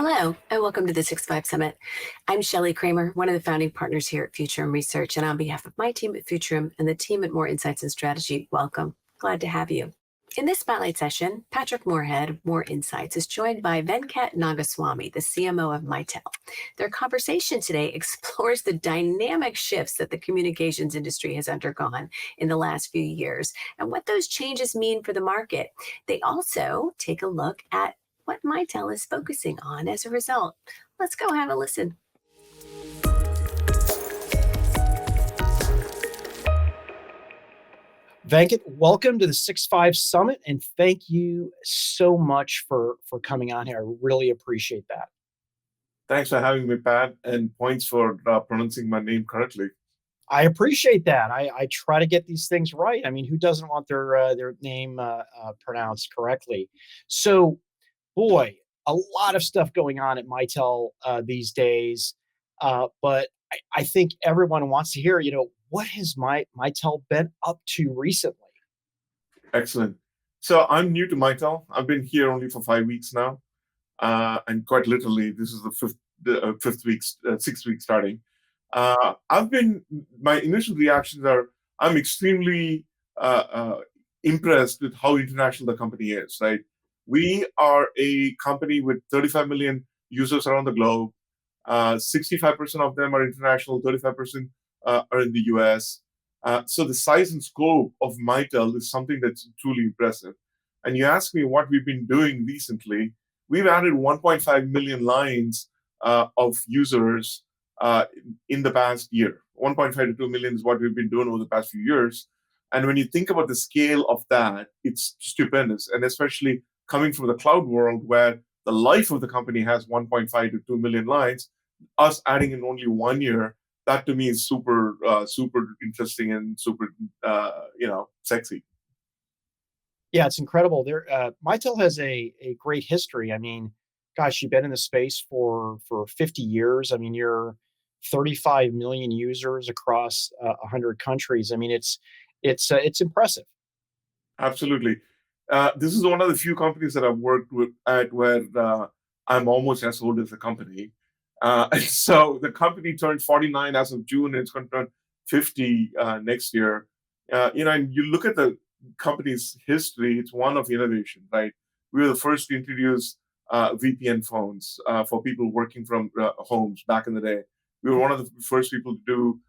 Hello, and welcome to the 6-5 Summit. I'm Shelley Kramer, one of the founding partners here at Futurum Research, and on behalf of my team at Futurum and the team at Moor Insights and Strategy, welcome. Glad to have you. In this spotlight session, Patrick Moorhead of Moor Insights is joined by Venkat Nagaswamy, the CMO of Mitel. Their conversation today explores the dynamic shifts that the communications industry has undergone in the last few years and what those changes mean for the market. They also take a look at what Mitel is focusing on as a result. Let's go have a listen. Venkat, welcome to the 6-5 Summit, and thank you so much for coming on here. I really appreciate that. Thanks for having me, Pat, and points for pronouncing my name correctly. I appreciate that. I try to get these things right. I mean, who doesn't want their name pronounced correctly? So, boy, a lot of stuff going on at Mitel these days, but I think everyone wants to hear, what has Mitel been up to recently? Excellent. So I'm new to Mitel. I've been here only for 5 weeks now, and quite literally, this is the fifth week, 6th week starting. My initial reactions are, I'm extremely impressed with how international the company is, right? We are a company with 35 million users around the globe. 65% of them are international, 35% are in the US. So the size and scope of Mitel is something that's truly impressive. And you ask me what we've been doing recently, we've added 1.5 million lines of users in the past year. 1.5 to 2 million is what we've been doing over the past few years. And when you think about the scale of that, it's stupendous. And especially coming from the cloud world where the life of the company has 1.5 to 2 million lines, us adding in only 1 year, that to me is super interesting and super, sexy. Yeah, it's incredible. Mitel has a great history. I mean, gosh, you've been in the space for 50 years. I mean, you're 35 million users across 100 countries. I mean, it's impressive. Absolutely. This is one of the few companies that I've worked at where I'm almost as old as the company. And so the company turned 49 as of June, and it's going to turn 50 next year. And you look at the company's history, it's one of innovation, right? We were the first to introduce VPN phones for people working from homes back in the day. We were one of the first people to do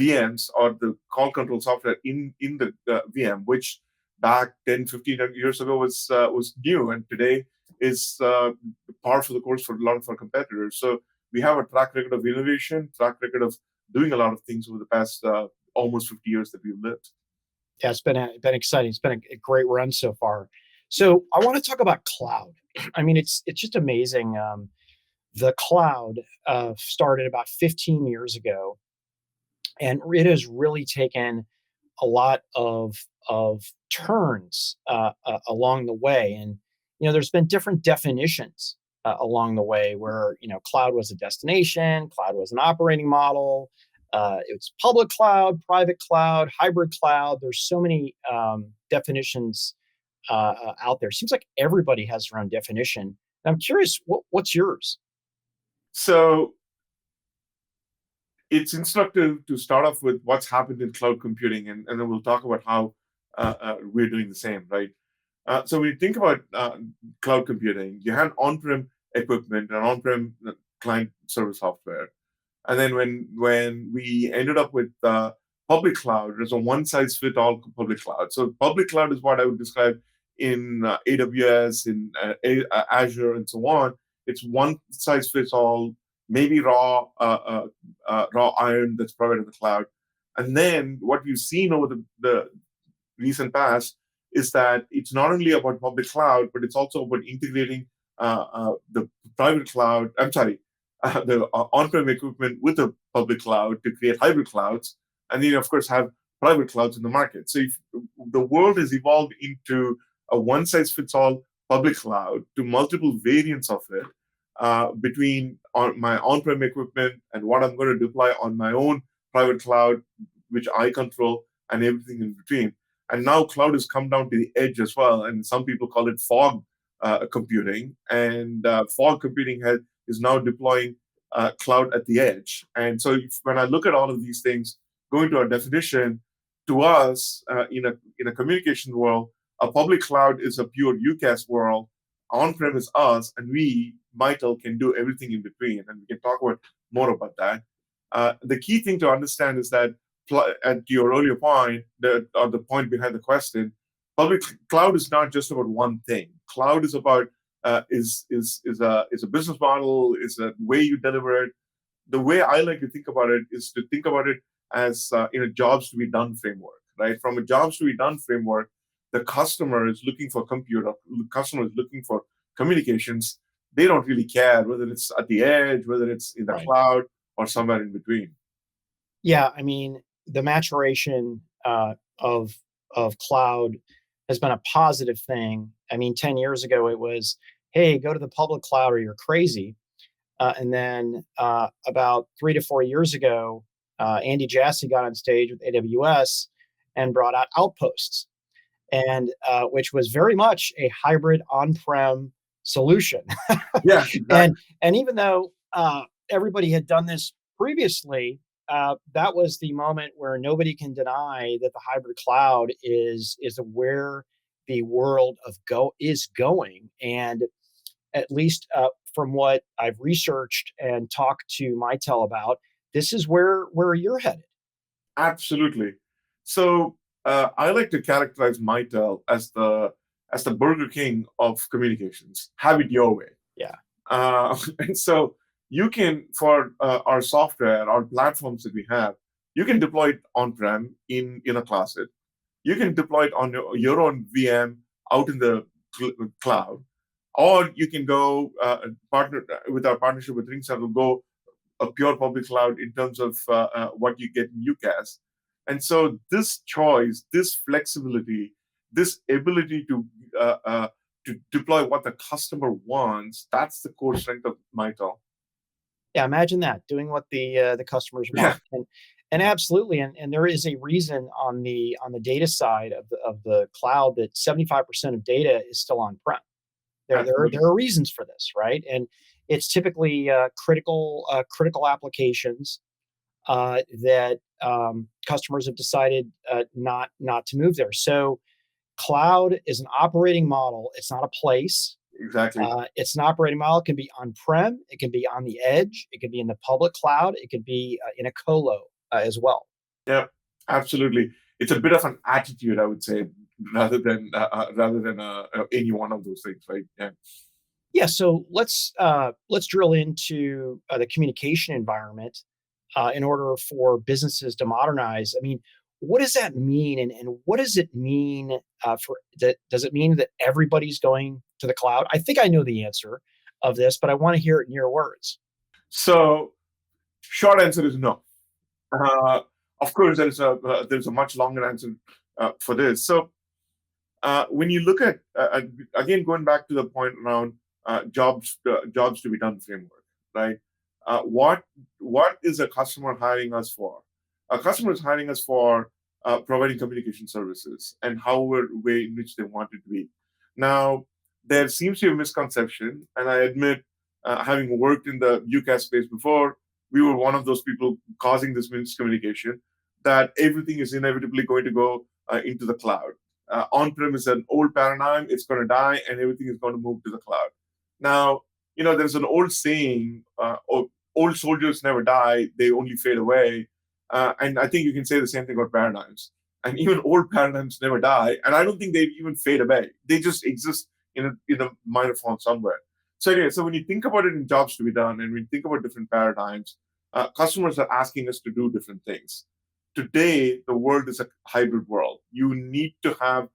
VMs, or the call control software in the VM, which back 10, 15 years ago was new, and today is par for the course for a lot of our competitors. So we have a track record of innovation, track record of doing a lot of things over the past almost 50 years that we've lived. Yeah, it's been exciting. It's been a great run so far. So I want to talk about cloud. I mean, it's just amazing. The cloud started about 15 years ago, and it has really taken a lot of turns along the way. And there's been different definitions along the way where cloud was a destination, cloud was an operating model. It's public cloud, private cloud, hybrid cloud. There's so many definitions out there. Seems like everybody has their own definition. And I'm curious, what's yours? So it's instructive to start off with what's happened in cloud computing, and then we'll talk about how we're doing the same, right? So when you think about cloud computing, you had on-prem equipment and on-prem client server software. And then when we ended up with public cloud, there's a one-size-fits-all public cloud. So public cloud is what I would describe in AWS, in Azure, and so on. It's one-size-fits-all, maybe raw iron that's provided in the cloud. And then what we've seen over the recent past is that it's not only about public cloud, but it's also about integrating the private cloud, the on-prem equipment with the public cloud to create hybrid clouds. And then, of course, have private clouds in the market. So if the world has evolved into a one-size-fits-all public cloud to multiple variants of it, between my on-prem equipment and what I'm going to deploy on my own private cloud, which I control, and everything in between. And now cloud has come down to the edge as well, and some people call it fog computing, and fog computing is now deploying cloud at the edge. And so when I look at all of these things, going to our definition, to us in a communication world, a public cloud is a pure UCaaS world. On-prem is us, and we, Mitel, can do everything in between, and we can talk about more about that. The key thing to understand is that, at your earlier point, or the point behind the question, public cloud is not just about one thing. Cloud is about is a business model, is a way you deliver it. The way I like to think about it is to think about it as in a jobs to be done framework, right? From a jobs to be done framework, the customer is looking for compute, or the customer is looking for communications. They don't really care whether it's at the edge, whether it's in the Right. cloud, or somewhere in between. Yeah, I mean, the maturation of cloud has been a positive thing. I mean, 10 years ago, it was, hey, go to the public cloud or you're crazy. And then about 3 to 4 years ago, Andy Jassy got on stage with AWS and brought out Outposts, and which was very much a hybrid on-prem solution. Yeah, exactly. And even though everybody had done this previously, that was the moment where nobody can deny that the hybrid cloud is where the world is going. And at least from what I've researched and talked to Mitel about, this is where you're headed. Absolutely. So I like to characterize Mitel as the Burger King of communications. Have it your way. Yeah. And so you can, for our software, our platforms that we have, you can deploy it on-prem in a closet. You can deploy it on your own VM out in the cloud, or you can go partner with our partnership with RingCentral, go a pure public cloud in terms of what you get in UCaaS. And so this choice, this flexibility, this ability to deploy what the customer wants, that's the core strength of Mitel. Yeah, imagine that, doing what the customers want. Yeah. And absolutely, and there is a reason on the data side of the cloud that 75% of data is still on-prem. There are reasons for this, right? And it's typically critical applications that customers have decided not to move there. So cloud is an operating model. It's not a place. Exactly. It's an operating model. It can be on-prem. It can be on the edge. It can be in the public cloud. It can be in a colo as well. Yeah, absolutely. It's a bit of an attitude, I would say, rather than any one of those things, right? Yeah. Yeah. So let's drill into the communication environment in order for businesses to modernize. I mean, what does that mean, and what does it mean for that? Does it mean that everybody's going to the cloud? I think I know the answer of this, but I want to hear it in your words. So, short answer is no. Of course, there's a much longer answer for this. So, when you look at again, going back to the point around jobs to be done framework, right? What is a customer hiring us for? A customer is hiring us for providing communication services and however way in which they want it to be. Now, there seems to be a misconception, and I admit, having worked in the UCaaS space before, we were one of those people causing this miscommunication that everything is inevitably going to go into the cloud. On-prem is an old paradigm; it's going to die, and everything is going to move to the cloud. Now, there's an old saying: "Old soldiers never die; they only fade away." And I think you can say the same thing about paradigms. And even old paradigms never die, and I don't think they even fade away. They just exist in a minor form somewhere. So anyway, so when you think about it in jobs to be done, and when you think about different paradigms, customers are asking us to do different things. Today, the world is a hybrid world. You need to have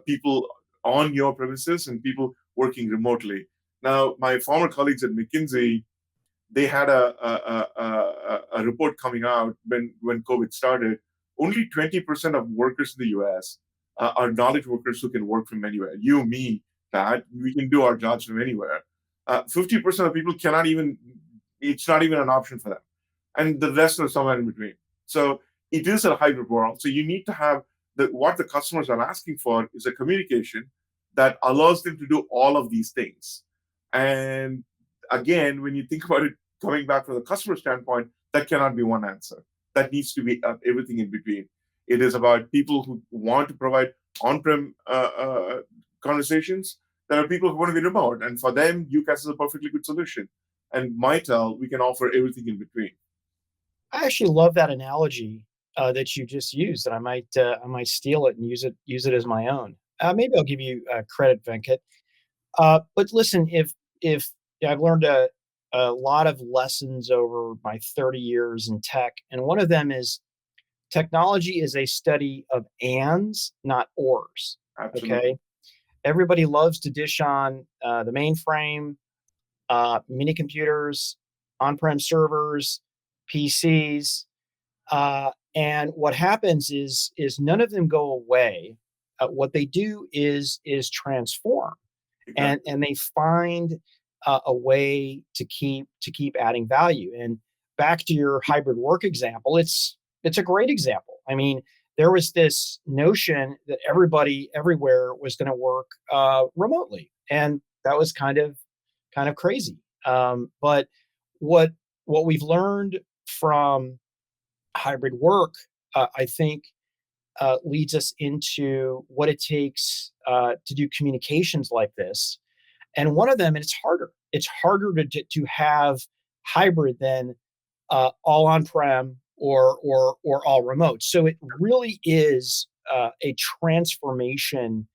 people on your premises and people working remotely. Now, my former colleagues at McKinsey, they had a report coming out when COVID started. Only 20% of workers in the US are knowledge workers who can work from anywhere. You, me, Pat, we can do our jobs from anywhere. 50% of people cannot even, it's not even an option for them. And the rest are somewhere in between. So it is a hybrid world. So you need to have what the customers are asking for is a communication that allows them to do all of these things. And again, when you think about it, coming back from the customer standpoint, that cannot be one answer. That needs to be everything in between. It is about people who want to provide on-prem conversations. There are people who want to be remote, and for them, UCaaS is a perfectly good solution. And Mitel, we can offer everything in between. I actually love that analogy that you just used, and I might steal it and use it as my own. Maybe I'll give you credit, Venkat. But listen, if yeah, I've learned a lot of lessons over my 30 years in tech, and one of them is technology is a study of ands, not ors. Absolutely. Okay, everybody loves to dish on the mainframe, mini computers, on-prem servers, PCs, and what happens is none of them go away. What they do is transform, and they find a way to keep adding value. And back to your hybrid work example, it's a great example. I mean, there was this notion that everybody everywhere was going to work remotely, and that was kind of crazy. But what what we've learned from hybrid work, I think, leads us into what it takes to do communications like this. And one of them, and it's harder. It's harder to have hybrid than all on-prem or all remote. So it really is a transformation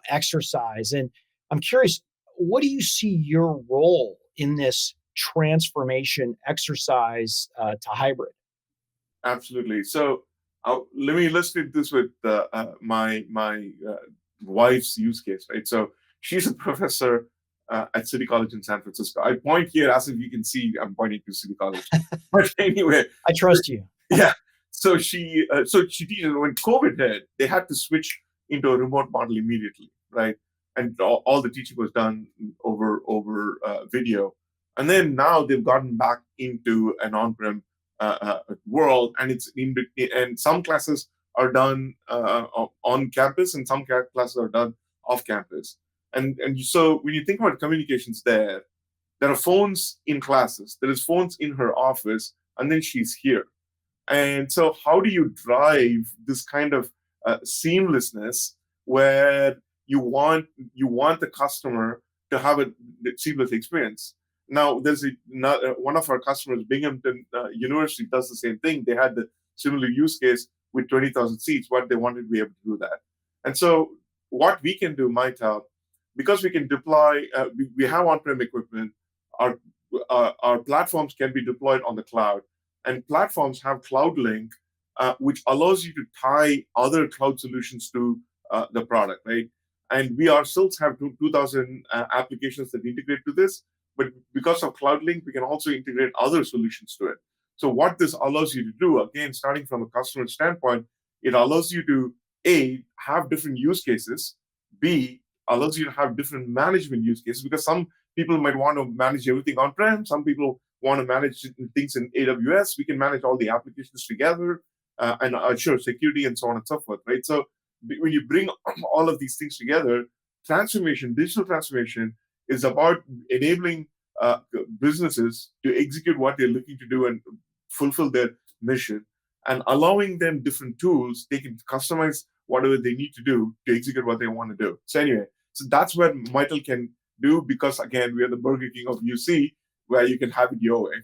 exercise. And I'm curious, what do you see your role in this transformation exercise to hybrid? Absolutely. So let me illustrate this with my wife's use case, right? So she's a professor at City College in San Francisco. I point here as if you can see I'm pointing to City College. But anyway, I trust you. yeah. So she teaches. When COVID hit, they had to switch into a remote model immediately, right? And all the teaching was done over video. And then now they've gotten back into an on-prem world, and it's in between. And some classes are done on campus, and some classes are done off campus. And so when you think about communications, there are phones in classes, there is phones in her office, and then she's here. And so, how do you drive this kind of seamlessness where you want the customer to have a seamless experience? Now, one of our customers, Binghamton University, does the same thing. They had the similar use case with 20,000 seats, but they wanted to be able to do that. And so, what we can do, Mitel, because we can deploy, we have on-prem equipment. Our our platforms can be deployed on the cloud, and platforms have Cloud Link, which allows you to tie other cloud solutions to the product, right? And we ourselves have 2,000 applications that integrate to this, but because of Cloud Link, we can also integrate other solutions to it. So what this allows you to do, again, starting from a customer standpoint, it allows you to A, have different use cases, B, allows you to have different management use cases, because some people might want to manage everything on-prem, some people want to manage things in AWS. We can manage all the applications together and ensure security and so on and so forth, right? So when you bring all of these things together, digital transformation is about enabling businesses to execute what they're looking to do and fulfill their mission, and allowing them different tools. They can customize whatever they need to do to execute what they want to do. So anyway, so that's where Mitel can do, because again, we are the Burger King of UC, where you can have it your way.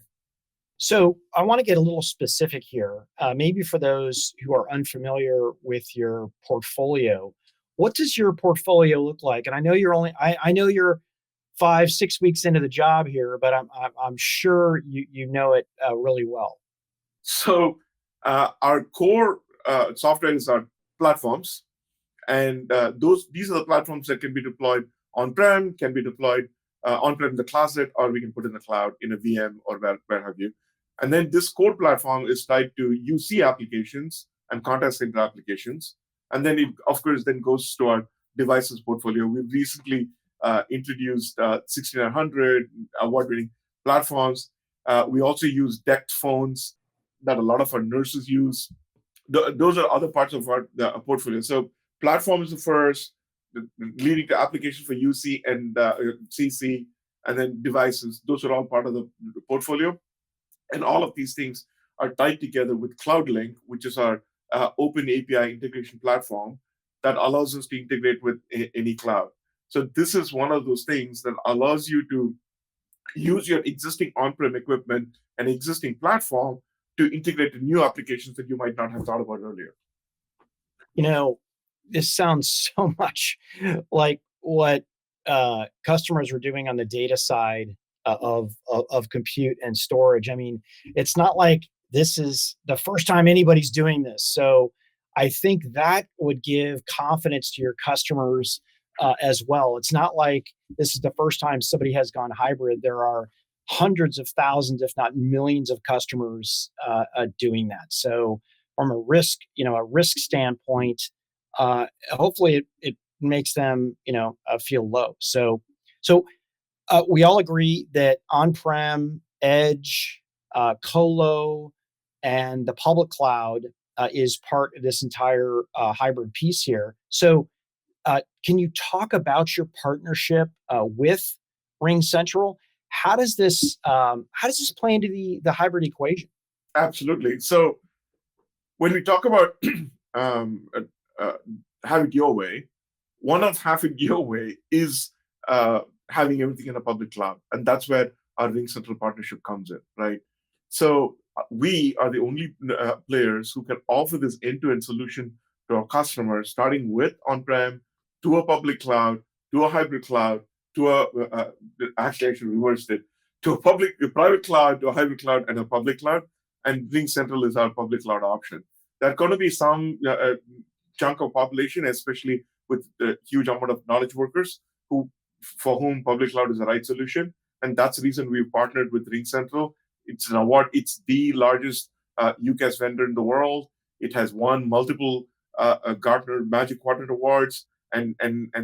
So I want to get a little specific here, maybe for those who are unfamiliar with your portfolio. What does your portfolio look like? And I know I know you're 5-6 weeks into the job here, but I'm sure you know it really well. So our core software is our platforms, and these are the platforms that can be deployed on-prem, can be deployed on-prem in the closet, or we can put in the cloud in a VM or where have you. And then this core platform is tied to UC applications and contact center applications. And then it, of course, then goes to our devices portfolio. We've recently introduced 6900 award-winning platforms. We also use DECT phones that a lot of our nurses use. Those are other parts of our portfolio. So platform is the first, leading to application for UC and CC, and then devices. Those are all part of the portfolio. And all of these things are tied together with CloudLink, which is our open API integration platform that allows us to integrate with any cloud. So this is one of those things that allows you to use your existing on-prem equipment and existing platform to integrate to new applications that you might not have thought about earlier. This sounds so much like what customers are doing on the data side of compute and storage. I mean, it's not like this is the first time anybody's doing this. So I think that would give confidence to your customers as well. It's not like this is the first time somebody has gone hybrid. There are hundreds of thousands, if not millions, of customers doing that. So from a risk standpoint, hopefully it makes them feel low. So we all agree that on-prem, edge, colo, and the public cloud is part of this entire hybrid piece here. So can you talk about your partnership with RingCentral? How does this play into the hybrid equation? Absolutely. So when we talk about have it your way, one of have it your way is having everything in a public cloud, and that's where our RingCentral partnership comes in, right? So we are the only players who can offer this end-to-end solution to our customers, starting with on-prem to a public cloud, to a hybrid cloud, to actually I should reverse it, to a private cloud, to a hybrid cloud, and a public cloud. And RingCentral is our public cloud option. There's going to be some chunk of population, especially with a huge amount of knowledge workers, for whom public cloud is the right solution. And that's the reason we've partnered with RingCentral. It's an award. It's the largest UCaaS vendor in the world. It has won multiple Gartner Magic Quadrant awards. And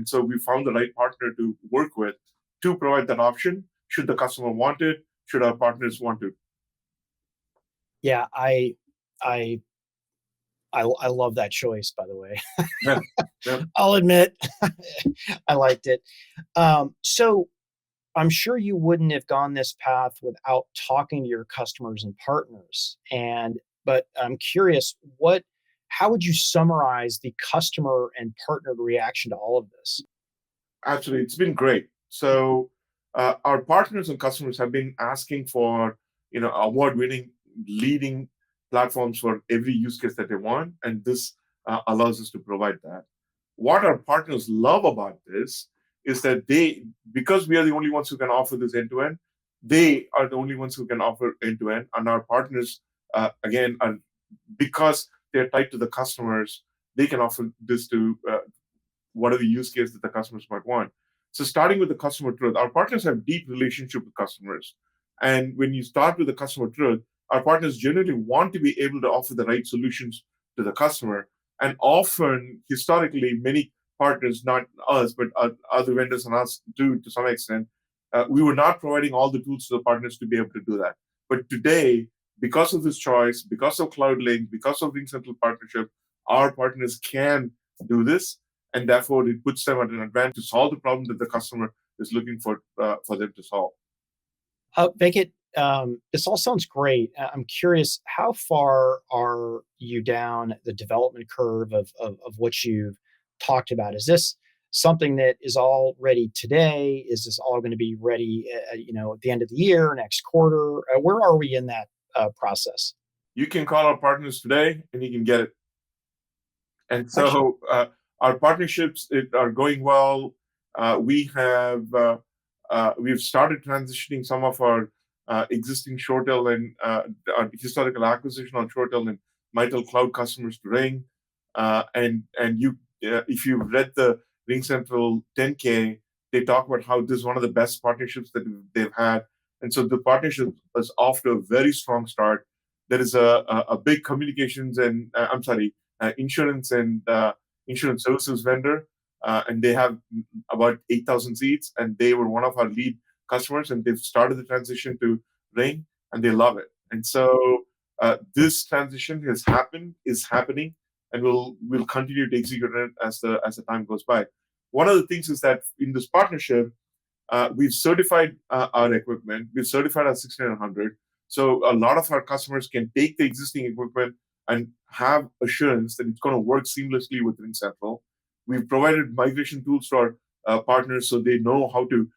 so we found the right partner to work with to provide that option, should the customer want it, should our partners want it. Yeah, I love that choice, by the way. Yeah. I'll admit, I liked it. So I'm sure you wouldn't have gone this path without talking to your customers and partners. But I'm curious, how would you summarize the customer and partner reaction to all of this? Actually, it's been great. So our partners and customers have been asking for award-winning, leading platforms for every use case that they want, and this allows us to provide that. What our partners love about this is that because we are the only ones who can offer this end-to-end, they are the only ones who can offer end-to-end, and our partners, again, are, because they're tied to the customers, they can offer this to whatever use case that the customers might want. So starting with the customer truth, our partners have deep relationship with customers. And when you start with the customer truth, our partners generally want to be able to offer the right solutions to the customer. And often, historically, many partners, not us, but other vendors and us do to some extent, we were not providing all the tools to the partners to be able to do that. But today, because of this choice, because of CloudLink, because of RingCentral partnership, our partners can do this. And therefore, it puts them at an advantage to solve the problem that the customer is looking for them to solve. Venkat, this all sounds great. I'm curious, how far are you down the development curve of what you've talked about? Is this something that is all ready today? Is this all going to be ready, at the end of the year, next quarter? Where are we in that process? You can call our partners today, and you can get it. And so our partnerships are going well. We've started transitioning some of our existing ShoreTel and our historical acquisition on ShoreTel and Mitel cloud customers to Ring. If you've read the RingCentral 10K, they talk about how this is one of the best partnerships that they've had. And so the partnership is off to a very strong start. There is a big communications and insurance and insurance services vendor, and they have about 8,000 seats, and they were one of our lead customers, and they've started the transition to Ring, and they love it. And so this transition is happening, and we'll continue to execute it as the time goes by. one of the things is that in this partnership, we've certified our equipment. We've certified our 6900. So a lot of our customers can take the existing equipment and have assurance that it's going to work seamlessly with RingCentral. We've provided migration tools to our partners so they know how to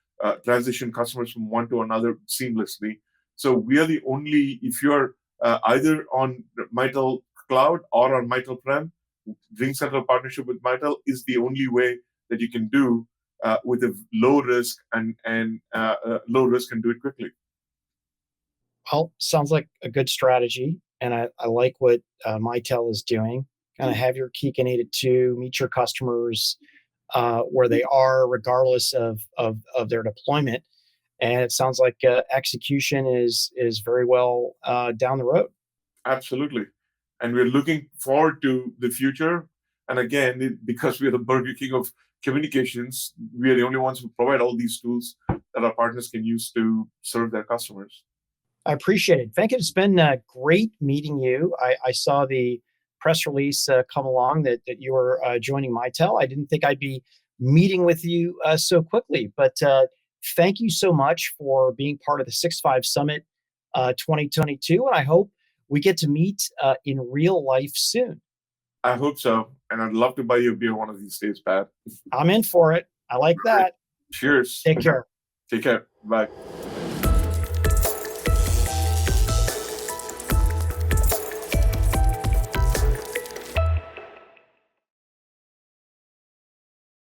transition customers from one to another seamlessly. So we are the only, if you're either on Mitel Cloud or on Mitel Prem, RingCentral partnership with Mitel is the only way that you can do with a low risk and low risk and do it quickly. Well, sounds like a good strategy, and I like what Mitel is doing. Kind of have your cake and eat it too. Meet your customers where they are, regardless of their deployment. And it sounds like execution is very well down the road. Absolutely, and we're looking forward to the future. And again, because we're the Burger King of communications, we are the only ones who provide all these tools that our partners can use to serve their customers. I appreciate it. Venkat, it's been great meeting you. I saw the press release come along that you were joining Mitel. I didn't think I'd be meeting with you so quickly, but thank you so much for being part of the 6.5 Summit 2022. And I hope we get to meet in real life soon. I hope so. And I'd love to buy you a beer one of these days, Pat. I'm in for it. I like that. Cheers. Take care. Take care. Bye.